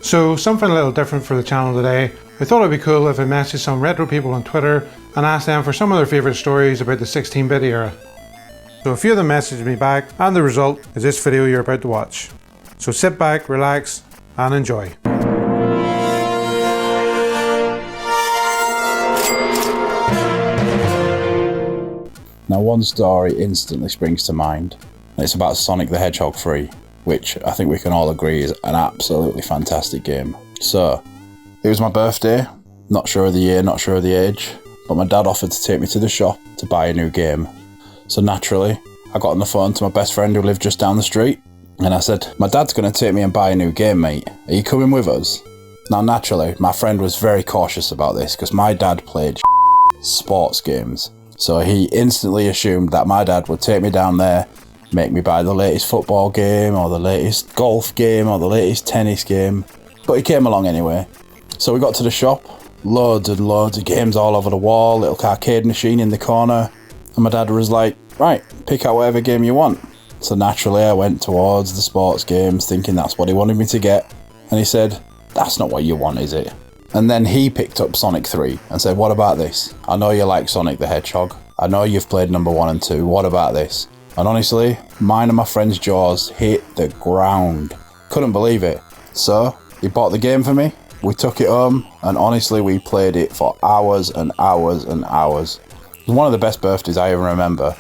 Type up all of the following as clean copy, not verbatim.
So something a little different for the channel today. I thought it'd be cool if I messaged some retro people on Twitter and asked them for some of their favourite stories about the 16-bit era. So a few of them messaged me back, and the result is this video you're about to watch. So sit back, relax, and enjoy. Now one story instantly springs to mind, and it's about Sonic the Hedgehog 3, which I think we can all agree is an absolutely fantastic game. So, it was my birthday, not sure of the year, not sure of the age, but my dad offered to take me to the shop to buy a new game. So naturally, I got on the phone to my best friend who lived just down the street, and I said, "My dad's going to take me and buy a new game, mate. Are you coming with us?" Now naturally, my friend was very cautious about this because my dad played sports games. So he instantly assumed that my dad would take me down there, make me buy the latest football game or the latest golf game or the latest tennis game. But he came along anyway. So we got to the shop, loads and loads of games all over the wall, little arcade machine in the corner. And my dad was like, "Right, pick out whatever game you want." So naturally I went towards the sports games thinking that's what he wanted me to get. And he said, "That's not what you want, is it?" And then he picked up Sonic 3 and said, "What about this? I know you like Sonic the Hedgehog. I know you've played number 1 and 2. What about this?" And honestly, mine and my friend's jaws hit the ground. Couldn't believe it. So, he bought the game for me. We took it home, and honestly, we played it for hours and hours and hours. It was one of the best birthdays I ever remember.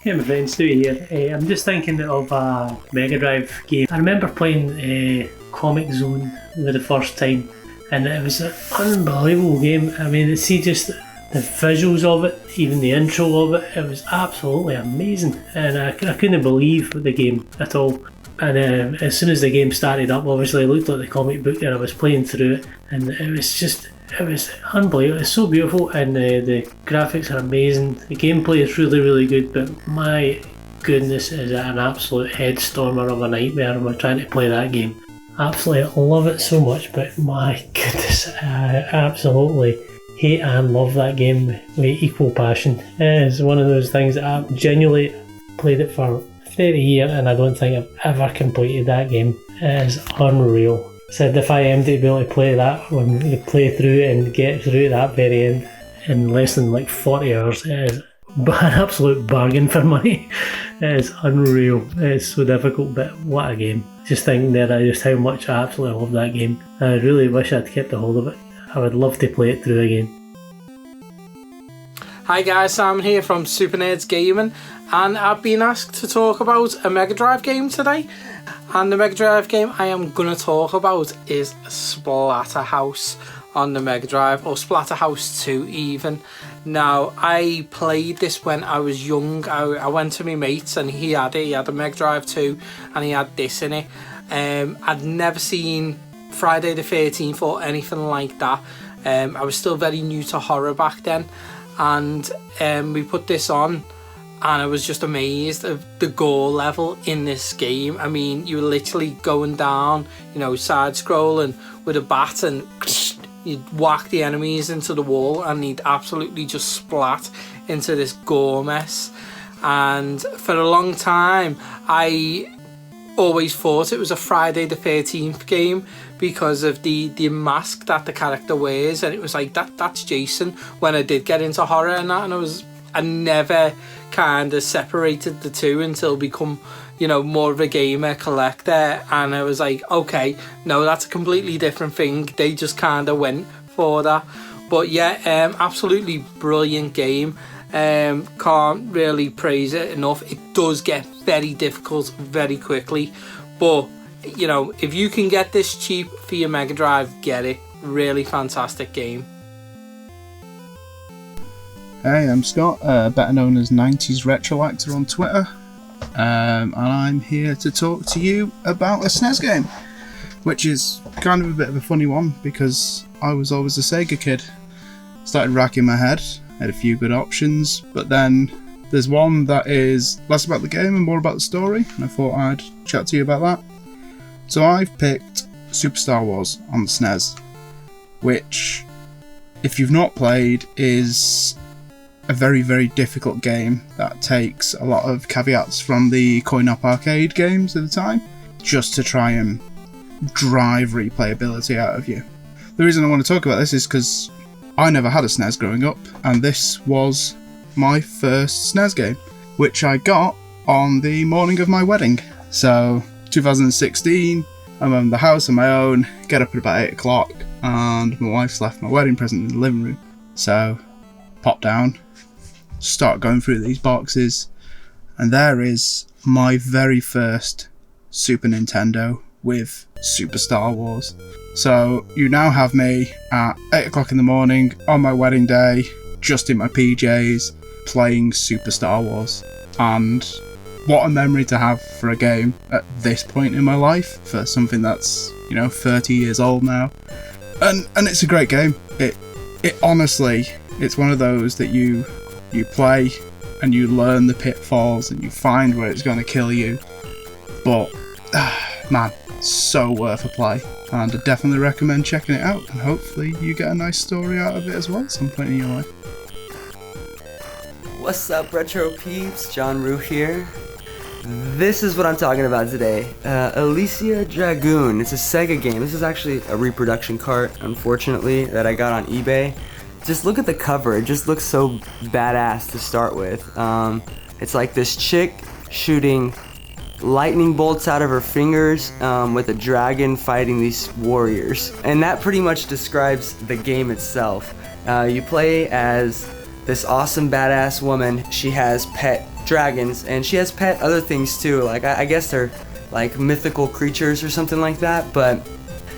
Hey my friends, Stewie here. I'm just thinking of a Mega Drive game. I remember playing Comic Zone for the first time, and it was an unbelievable game. I mean, see just the visuals of it, even the intro of it, it was absolutely amazing, and I couldn't believe the game at all. And as soon as the game started up, obviously it looked like the comic book, and I was playing through it, and it was unbelievable. It's so beautiful, and the graphics are amazing. The gameplay is really, really good, but my goodness, is it an absolute headstormer of a nightmare when we're trying to play that game. Absolutely love it so much, but my goodness, I absolutely hate and love that game with equal passion. It is one of those things that I've genuinely played it for 30 years, and I don't think I've ever completed that game. It is unreal. Said if I am to be able to play that, when you play through and get through that very end in less than like 40 hours, it is an absolute bargain for money. It is unreal. It is so difficult, but what a game. Just thinking there just how much I absolutely love that game. I really wish I'd kept a hold of it. I would love to play it through again. Hi guys, Sam here from Super Nerds Gaming, and I've been asked to talk about a Mega Drive game today. And the Mega Drive game I am going to talk about is Splatterhouse on the Mega Drive, or Splatterhouse 2 even. Now, I played this when I was young. I went to my mates and he had a Mega Drive 2 and he had this in it. I'd never seen Friday the 13th or anything like that. I was still very new to horror back then, and we put this on and I was just amazed of the gore level in this game. I mean, you were literally going down, you know, side scrolling with a bat, and you'd whack the enemies into the wall and they'd absolutely just splat into this gore mess. And for a long time I always thought it was a Friday the 13th game because of the mask that the character wears, and it was like that's Jason when I did get into horror and that, and I never kind of separated the two until become, you know, more of a gamer collector, and I was like, okay, no, that's a completely different thing. They just kind of went for that. But yeah, absolutely brilliant game. Can't really praise it enough. It does get very difficult very quickly, but you know, if you can get this cheap for your Mega Drive, get it. Really fantastic game. Hey, I'm Scott, better known as 90s Retroactor on Twitter, and I'm here to talk to you about a Snes game, which is kind of a bit of a funny one because I was always a Sega kid. Started racking my head, had a few good options, but then there's one that is less about the game and more about the story, and I thought I'd chat to you about that. So I've picked Super Star Wars on the Snes, which, if you've not played, is a very, very difficult game that takes a lot of caveats from the coin-op arcade games at the time, just to try and drive replayability out of you. The reason I want to talk about this is because I never had a SNES growing up, and this was my first SNES game, which I got on the morning of my wedding. So 2016, I'm in the house on my own, get up at about 8 o'clock, and my wife's left my wedding present in the living room. So pop down, start going through these boxes, and there is my very first Super Nintendo with Super Star Wars. So you now have me at 8 o'clock in the morning on my wedding day, just in my PJs, playing Super Star Wars. And what a memory to have for a game at this point in my life, for something that's, 30 years old now. And it's a great game. It honestly, it's one of those that you play and you learn the pitfalls and you find where it's going to kill you. But, man, so worth a play. And I definitely recommend checking it out, and hopefully you get a nice story out of it as well at some point in your life. What's up, Retro Peeps? John Rue here. This is what I'm talking about today. Elysia Dragoon. It's a Sega game. This is actually a reproduction cart, unfortunately, that I got on eBay. Just look at the cover. It just looks so badass to start with. It's like this chick shooting lightning bolts out of her fingers with a dragon fighting these warriors. And that pretty much describes the game itself. You play as this awesome badass woman. She has pet dragons, and she has pet other things too. Like I guess they're like mythical creatures or something like that, but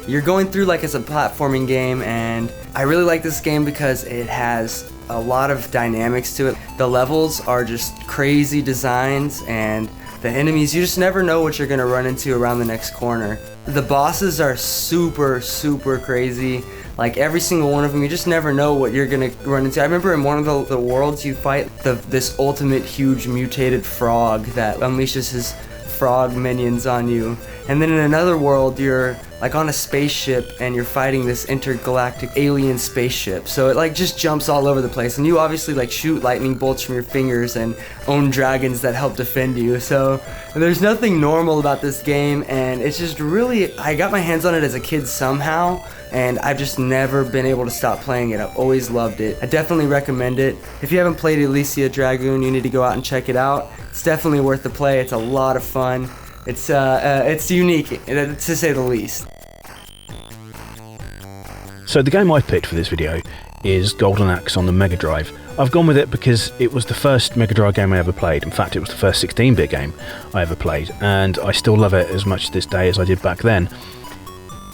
you're going through like it's a platforming game, and I really like this game because it has a lot of dynamics to it. The levels are just crazy designs, and the enemies, you just never know what you're gonna run into around the next corner. The bosses are super, super crazy. Like every single one of them, you just never know what you're gonna run into. I remember in one of the worlds you fight this ultimate huge mutated frog that unleashes his frog minions on you. And then in another world, you're like on a spaceship and you're fighting this intergalactic alien spaceship. So it like just jumps all over the place, and you obviously like shoot lightning bolts from your fingers and own dragons that help defend you. So there's nothing normal about this game, and it's just really, I got my hands on it as a kid somehow, and I've just never been able to stop playing it. I've always loved it. I definitely recommend it. If you haven't played Elysia Dragoon, you need to go out and check it out. It's definitely worth the play. It's a lot of fun. It's unique, to say the least. So the game I picked for this video is Golden Axe on the Mega Drive. I've gone with it because it was the first Mega Drive game I ever played. In fact, it was the first 16-bit game I ever played, and I still love it as much this day as I did back then.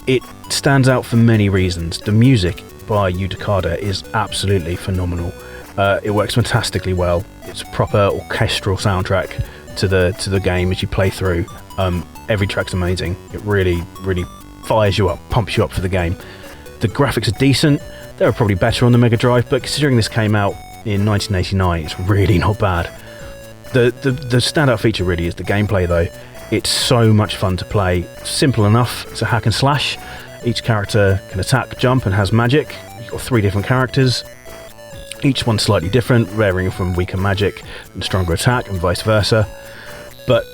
It stands out for many reasons. The music by Yu Takada is absolutely phenomenal. It works fantastically well. It's a proper orchestral soundtrack to the game as you play through. Every track's amazing. It really, really fires you up, pumps you up for the game. The graphics are decent. They were probably better on the Mega Drive, but considering this came out in 1989, it's really not bad. The standout feature really is the gameplay though. It's so much fun to play. Simple enough. It's a hack and slash. Each character can attack, jump, and has magic. You've got 3 different characters. Each one slightly different, varying from weaker magic and stronger attack, and vice versa. But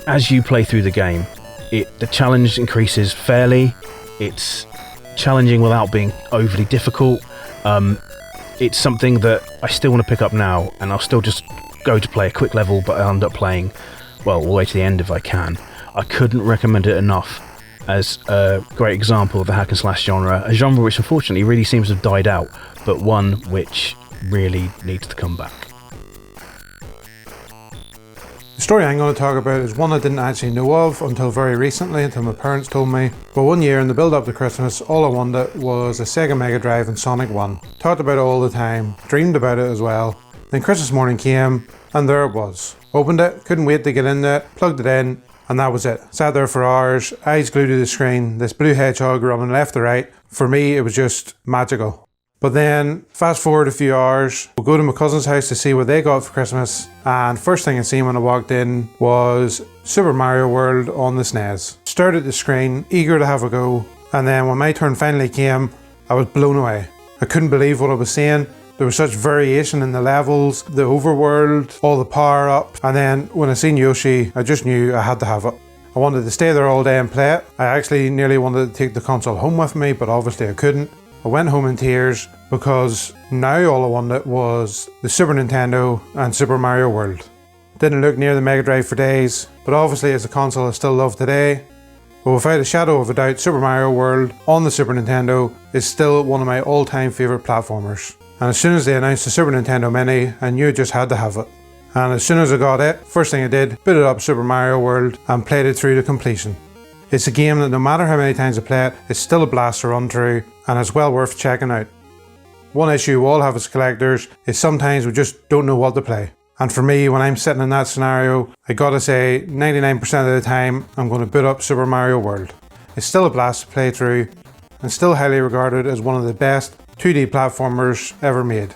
as you play through the game, the challenge increases fairly. It's challenging without being overly difficult. It's something that I still want to pick up now, and I'll still just go to play a quick level, but I'll end up playing, well, all the way to the end if I can. I couldn't recommend it enough as a great example of the hack and slash genre, a genre which unfortunately really seems to have died out, but one which really needs to come back. The story I'm going to talk about is one I didn't actually know of until very recently, until my parents told me. But one year in the build up to Christmas, all I wanted was a Sega Mega Drive and Sonic 1. Talked about it all the time, dreamed about it as well. Then Christmas morning came, and there it was. Opened it, couldn't wait to get in there, plugged it in, and that was it. Sat there for hours, eyes glued to the screen, this blue hedgehog running left to right. For me, it was just magical. But then, fast forward a few hours, we'll go to my cousin's house to see what they got for Christmas, and first thing I seen when I walked in was Super Mario World on the Snes. Stared at the screen, eager to have a go, and then when my turn finally came, I was blown away. I couldn't believe what I was seeing. There was such variation in the levels, the overworld, all the power up, and then when I seen Yoshi, I just knew I had to have it. I wanted to stay there all day and play it. I actually nearly wanted to take the console home with me, but obviously I couldn't. I went home in tears because now all I wanted was the Super Nintendo and Super Mario World. Didn't look near the Mega Drive for days, but obviously as a console I still love today. But without a shadow of a doubt, Super Mario World on the Super Nintendo is still one of my all-time favourite platformers. And as soon as they announced the Super Nintendo Mini, I knew I just had to have it. And as soon as I got it, first thing I did, booted up Super Mario World and played it through to completion. It's a game that no matter how many times I play it, it's still a blast to run through, and it's well worth checking out. One issue we all have as collectors is sometimes we just don't know what to play. And for me, when I'm sitting in that scenario, I gotta say 99% of the time I'm going to boot up Super Mario World. It's still a blast to play through and still highly regarded as one of the best 2D platformers ever made.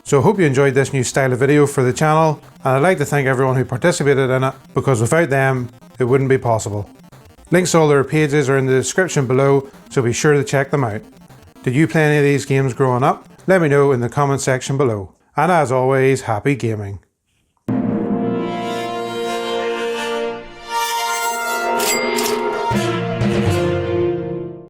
So I hope you enjoyed this new style of video for the channel, and I'd like to thank everyone who participated in it, because without them it wouldn't be possible. Links to all their pages are in the description below, so be sure to check them out. Did you play any of these games growing up? Let me know in the comment section below. And as always, happy gaming.